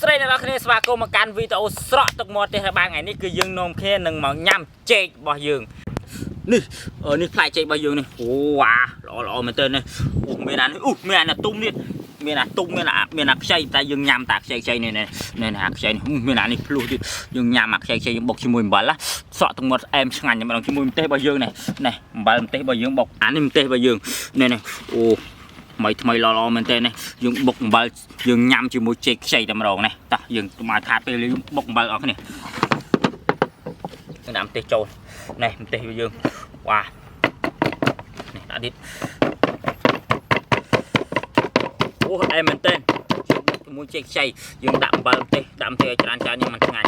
đây là khi spa cô mà can video sọ tộc một thì ba ngày ní cứ dương nôm kia nâng màu nhâm chê bao dương nè ở ní phải chê bao dương này wow lọ mình tên này miền này tung đi miền là xây ta dương nhâm tạc xây này này hạt xây miền này luôn đi dương nhâm hạt xây bọc chim mùi bẩn lá sọ tộc một em ngàn mà đồng chim mùi tê bao dương này bẩn tê bao dương bọc án tê bao dương này mày lo mình tên này dùng bọc bờ dùng nhâm chỉ một chiếc xây tầm đầu này ta dùng mà thạt về lấy bọc bờ ở cái này làm tê trâu này tê bao dương wow này đã đi em mình tên một chiếc xây dùng đạm bờ tê đạm tê cho nhưng mà ngày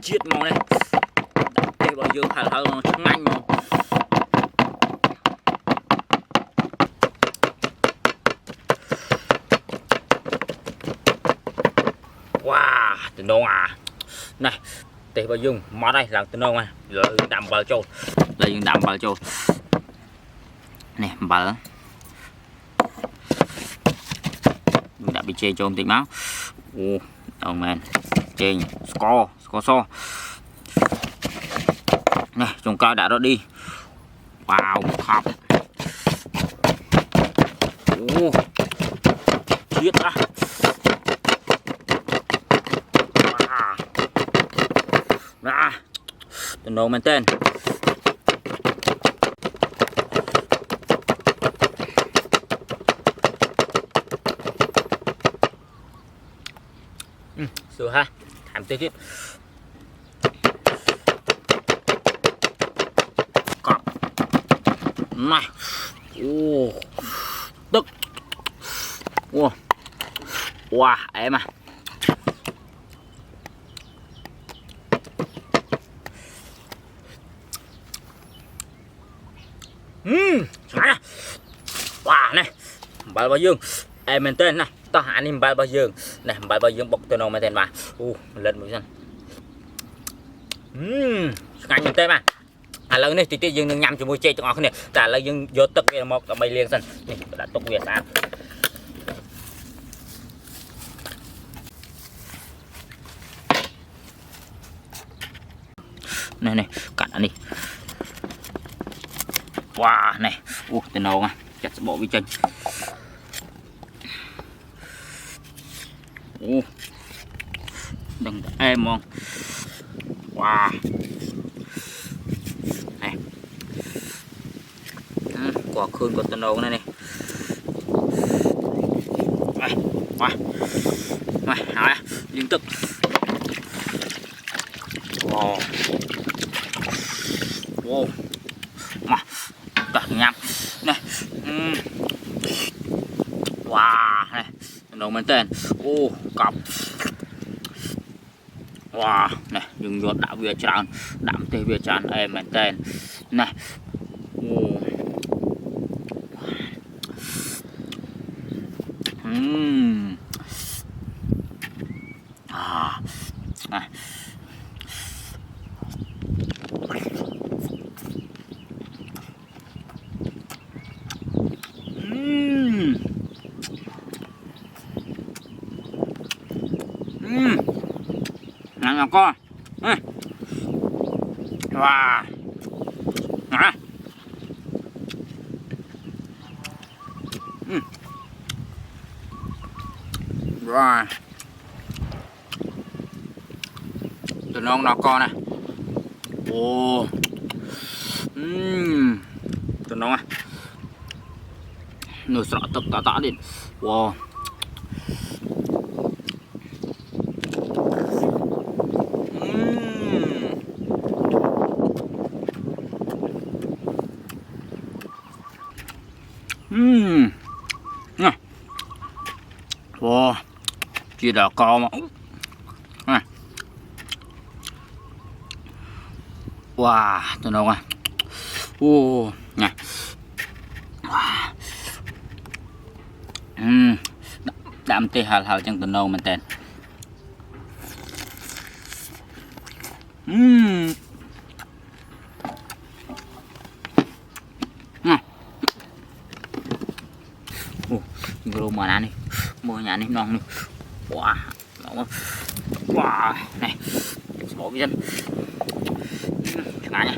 chiết màu này đây bao nhiêu hạt hạt nó trắng mạnh màu wow từ đâu à này tê bao nhiêu món đây là từ đâu à rồi đạm bờ trâu đây những đạm bờ trâu này bờ đã bị chê trộm tịnh máu ông man trên score so này trồng cao đã đó đi vào học chiết ra ra từ đầu men tên sửa ha làm tiếp tiếp cọp này tức wow em à wow này bao dương em mình tên này tao hạ anh bao dương này bao dương bọc tôi nào mà tên mà lên mũi dân ngay mình tên mà lần này thì dương nhằm cho môi chơi cho ngọt này trả lời dương vô tức về một bay liền dần đã tục về sáng này cắt anh đi wow này tên nào à chặt bộ vi chân đừng em không wow này quả khương của tân đầu này này này hỏi liên tục wow mà cả nhắm này wow này tân đầu mình tên cọp wow này dùng giọt đã vừa tràn đạm tê vừa tràn em mình tên này này nào con wow rồi từ non nào con này từ non à nồi sọ tập tả đi wow wow chỉ là co mà wow từ đâu à này đạm tê hào trong từ đâu mình tên micro mà nè mua nhà này non này wow wow này bỏ viên cả nha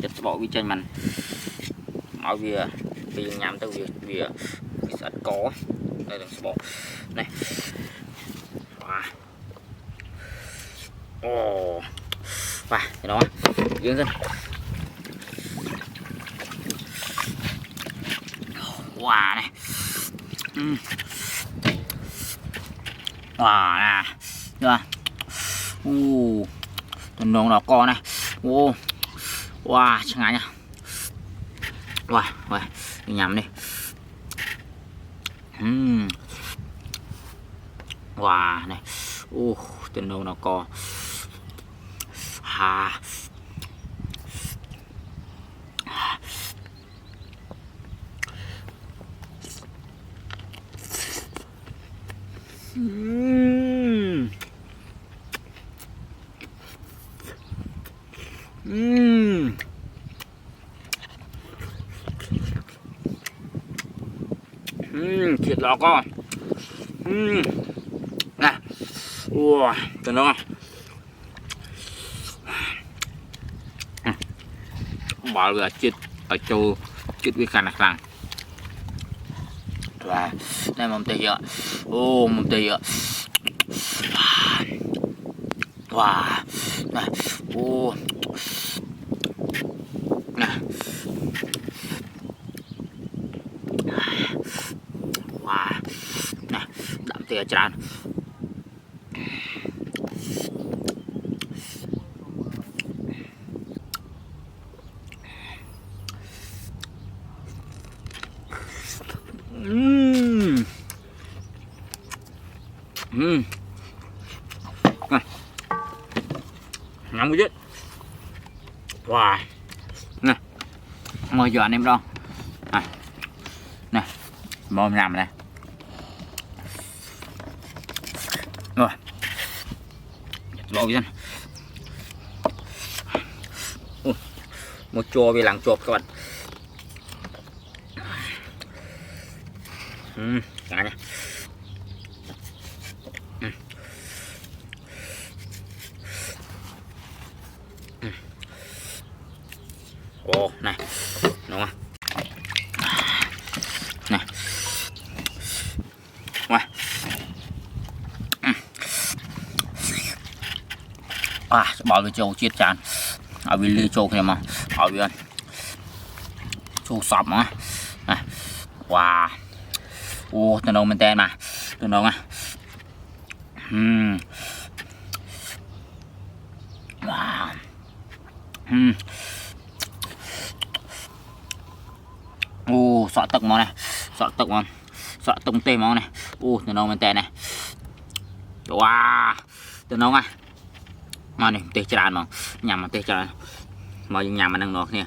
chất bỏ vi chân mình mọi việc vì nhằm tới việc sạch có đây là bỏ này wow oh và cái đó dương dân wow này wow nè rồi tuần đồng đỏ co này wow chẳng hạn nha wow wow nhắm đi wow này tuần đồng đỏ co ha thịt lò con nè wow tên nó bỏ ra chết ở châu chết với khả năng và đây mầm tây ạ mầm tây ạ wow nè nè wow nè đậm tây tràn nhắm chết wow nè ngồi giờ anh em đâu nè mồm nằm này rồi lội dân một chùa vì làng chộp các bạn cả nha này đúng không này wow bỏ cái trâu chết chán ở bên ly trâu này mà ở bên trâu sập mà wow từ đầu mình tên mà từ đầu à wow sọ tật món này sọ tông tê món này từ đầu mình tên này wow từ đầu à mà này tê tràn mà nhằm mà tê tràn mà nhằm mà năng nọ nè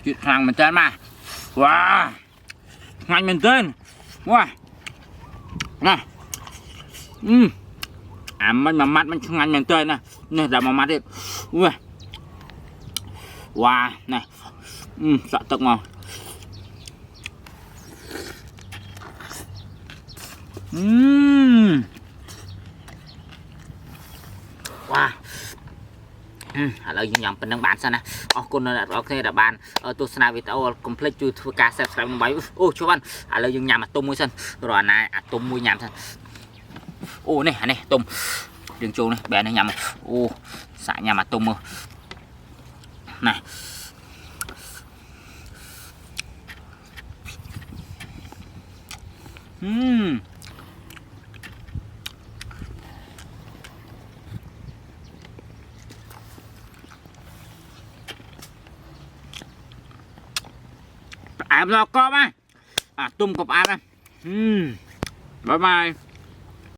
chuyện hàng mình tên mà wow ngành mình tên wow nè mình mà mắt mình ngành mình tên nè nè là mà mắt đi wow này sợ tật ngon wow là nhầm bên đang bán sao nè con là ok là bán tôi sẽ video complete chu thua ca subscribe máy cho bạn là dùng nhà mà tôm mua sân rồi này tôm mua nhảm sân này tôm đường châu này bé này nhầm xả nhà mà tôm mua này em lo có mà tôm cọp ăn bye bye.